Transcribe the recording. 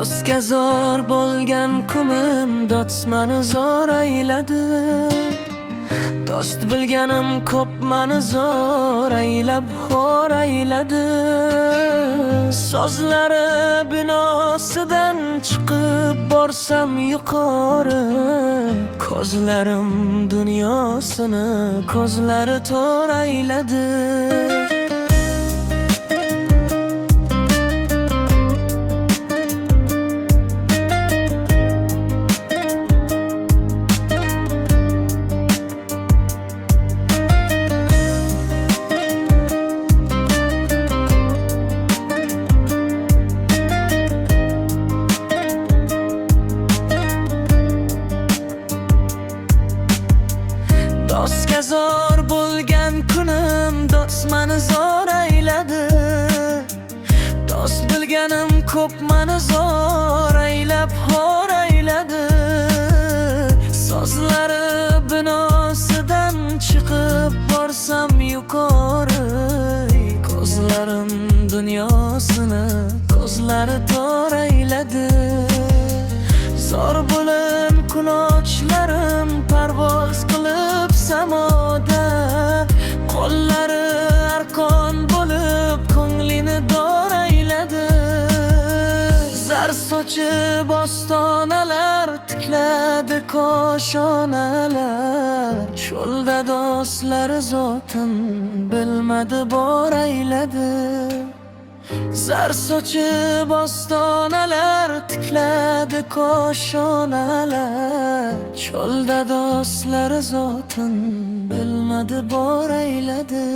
Dostga zor bo'lgan kunim dotsmani zor ayladi. Dost bilganim ko'p mani zor aylab xor ayladi. Sozlari binosidan chiqib borsam yuqori, ko'zlarim dunyosini ko'zlari tor ayladi. Dostga zor bo'lgan kunim dotsmani zor ayladi. Dost bilganim ko'p mani zor aylab xor ayladi. Sozlari binosidan chiqib borsam yuqori, ko'zlarim dunyosini ko'zlari tor ayladi. Zor bo'lin quloqlarim parvoz qilib samoda, qo'llari arqon bo'lib ko'nglini dor ayladi. Zar sochib ostonalar tikladi koshonalar, cho'lda dostlari zotin bilmadi bor ayladi. Zar sochib ostonalar tikladi koshonalar, cho'lda dostlari zotin bilmadi bor ayladi.